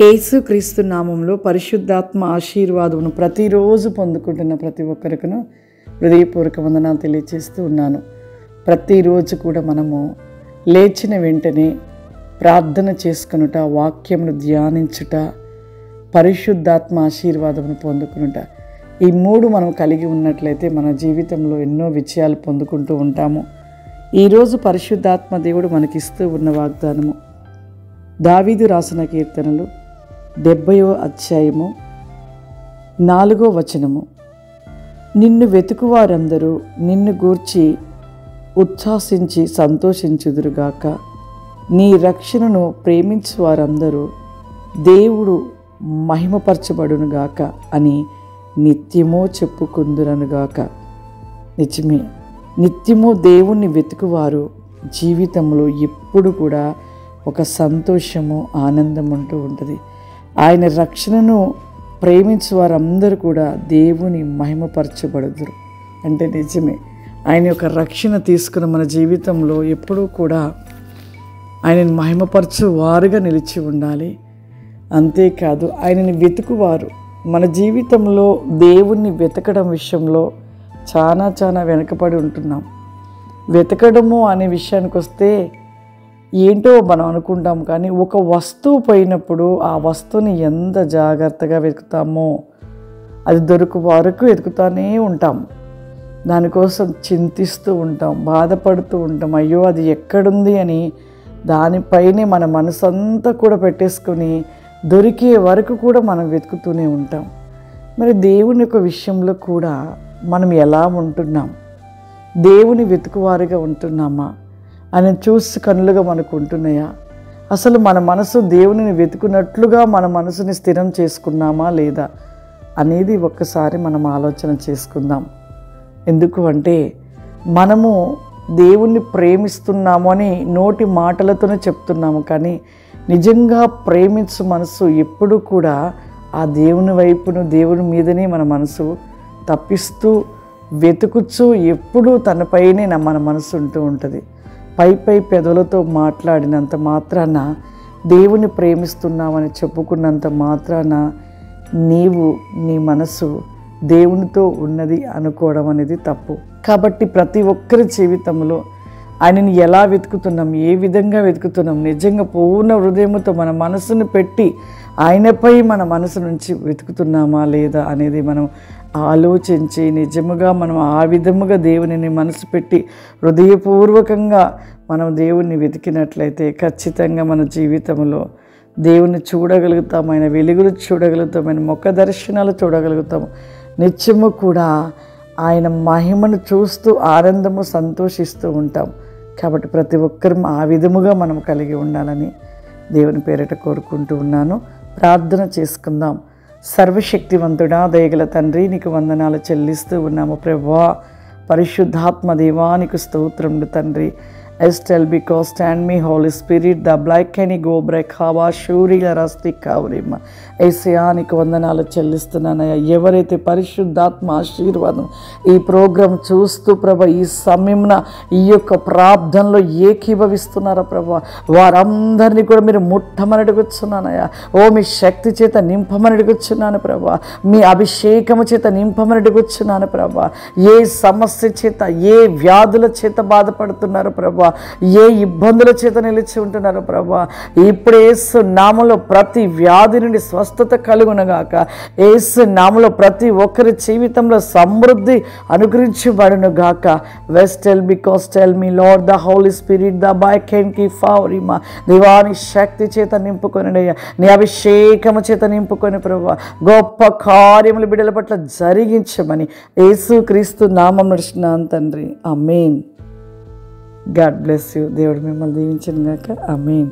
యేసుక్రీస్తు నామంలో పరిశుద్ధాత్మ ఆశీర్వాదమును ప్రతిరోజు పొందుకుంటున్న ప్రతి ఒక్కరికను హృదయపూర్వక వందనాలు తెలియజేస్తూ ఉన్నాను. ప్రతిరోజు కూడా మనము లేచిన వెంటనే ప్రార్థన చేసుకొనుట, వాక్యమును ధ్యానించుట, పరిశుద్ధాత్మ ఆశీర్వాదమును పొందుకునుట, ఈ మూడు మనం కలిగి ఉన్నట్లయితే మన జీవితంలో ఎన్నో విజయాలు పొందుకుంటూ ఉంటాము. ఈరోజు పరిశుద్ధాత్మ దేవుడు మనకిస్తూ ఉన్న వాగ్దానము దావీదు రాసిన కీర్తనలు 70వ అధ్యాయము 4వ వచనము. నిన్ను వెతుకువారందరూ నిన్ను గూర్చి ఉచ్ఛ్వాసించి సంతోషించుదురుగాక. నీ రక్షణను ప్రేమించు వారందరూ దేవుడు మహిమపరచబడునుగాక అని నిత్యమూ చెప్పుకుందురనుగాక. నిజమే, నిత్యము దేవుణ్ణి వెతుకువారు జీవితంలో ఎప్పుడు కూడా ఒక సంతోషము, ఆనందం ఉంటూ ఉంటుంది. ఆయన రక్షణను ప్రేమించే వారందరూ కూడా దేవుని మహిమపరచబడుదురు. అంటే నిజమే, ఆయన యొక్క రక్షణ తీసుకున్న మన జీవితంలో ఎప్పుడూ కూడా ఆయనని మహిమపరచు వారుగా నిలిచి ఉండాలి. అంతేకాదు ఆయనని వెతుకువారు మన జీవితంలో దేవుణ్ణి వెతకడం విషయంలో చాలా వెనకబడి ఉంటున్నాం. వెతకడము అనే విషయానికి వస్తే ఏంటో మనం అనుకుంటాం, కానీ ఒక వస్తువు పోయినప్పుడు ఆ వస్తువుని ఎంత జాగ్రత్తగా వెతుకుతామో అది దొరికి వరకు వెతుకుతూనే ఉంటాం. దానికోసం చింతిస్తూ ఉంటాం, బాధపడుతూ ఉంటాం, అయ్యో అది ఎక్కడుంది అని దానిపైనే మన మనసంతా కూడా పెట్టేసుకొని దొరికే వరకు కూడా మనం వెతుకుతూనే ఉంటాం. మరి దేవుని యొక్క విషయంలో కూడా మనం ఎలా ఉంటున్నాం? దేవుని వెతుకువారిగా ఉంటున్నామా? ఆయన చూసి కన్నులుగా మనకు ఉంటున్నాయా? అసలు మన మనసు దేవునిని వెతుకున్నట్లుగా మన మనసుని స్థిరం చేసుకున్నామా లేదా అనేది ఒక్కసారి మనం ఆలోచన చేసుకుందాం. ఎందుకు అంటే మనము దేవుణ్ణి ప్రేమిస్తున్నాము అని నోటి మాటలతోనే చెప్తున్నాము, కానీ నిజంగా ప్రేమించు మనసు ఎప్పుడూ కూడా ఆ దేవుని వైపును, దేవుని మీదనే మన మనసు తప్పిస్తూ వెతుకుచూ ఎప్పుడూ తనపైనే మన మనసు ఉంటూ ఉంటుంది. పై పెదవులతో మాట్లాడినంత మాత్రాన దేవుని ప్రేమిస్తున్నామని చెప్పుకున్నంత మాత్రాన నీవు నీ మనసు దేవునితో ఉన్నది అనుకోవడం అనేది తప్పు. కాబట్టి ప్రతి ఒక్కరి జీవితంలో ఆయనని ఎలా వెతుకుతున్నాం, ఏ విధంగా వెతుకుతున్నాం, నిజంగా పూర్ణ హృదయంతో మన మనసును పెట్టి ఆయనపై మన మనసు నుంచి వెతుకుతున్నామా లేదా అనేది మనం ఆలోచించి నిజముగా మనం ఆ విధముగా దేవునిని మనసు పెట్టి హృదయపూర్వకంగా మనం దేవుణ్ణి వెతికినట్లయితే ఖచ్చితంగా మన జీవితంలో దేవుని చూడగలుగుతాం, ఆయన వెలుగులు చూడగలుగుతాం, ఆయన ముఖ దర్శనాలు చూడగలుగుతాం. నిత్యము కూడా ఆయన మహిమను చూస్తూ ఆనందము, సంతోషిస్తూ ఉంటాం. కాబట్టి ప్రతి ఒక్కరూ ఆ విధముగా మనం కలిగి ఉండాలని దేవుని పేరిట కోరుకుంటూ ఉన్నాను. ప్రార్థన చేసుకుందాం. సర్వశక్తివంతుడా, దయగల తండ్రి, నీకు వందనాలు చెల్లిస్తూ ఉన్నాము ప్రభువా. పరిశుద్ధాత్మ దేవానికి స్తోత్రములు తండ్రి. Estelle, because stand me Holy Spirit, the black can go break hava shuri rasti kavrima. ఏసయానికి వందనాలు చెల్లిస్తున్నానయ్యా. ఎవరైతే పరిశుద్ధాత్మ ఆశీర్వాదం ఈ ప్రోగ్రాం చూస్తూ ప్రభా ఈ సమయంన ఈ యొక్క ప్రార్థనలో ఏకీభవిస్తున్నారా ప్రభా, వారందరినీ కూడా మీరు ముట్టమని అడుగుతున్నానయ్యా. ఓ మీ శక్తి చేత నింపమని అడుగుతున్నాను ప్రభా, మీ అభిషేకము చేత నింపమని అడుగుతున్నాను ప్రభా. ఏ సమస్య చేత, ఏ వ్యాధుల చేత బాధపడుతున్నారు ప్రభా, ఏ ఇబ్బందుల చేత నిలిచి ఉంటున్నారు ప్రభా, ఇప్పుడు యేసు నామములో ప్రతి వ్యాధి నుండి స్వస్థత కలుగునగాక. యేసు నామములో ప్రతి ఒక్కరి జీవితంలో సమృద్ధి అనుగ్రహించబడును గాక. వెస్టెల్ because tell me Lord the Holy Spirit ద బై కెన్ కి ఫౌరిమా. దేవాని శక్తి చేత నింపుకొని, నీ అభిషేకము చేత నింపుకొని ప్రభా గొప్ప కార్యములు బిడ్డల పట్ల జరిగించమని యేసుక్రీస్తు నామమున నడుచున్నాను తండ్రి. ఆమేన్. God bless you. దేవుడు మిమ్మల్ని దీవించును గాక. ఆమేన్.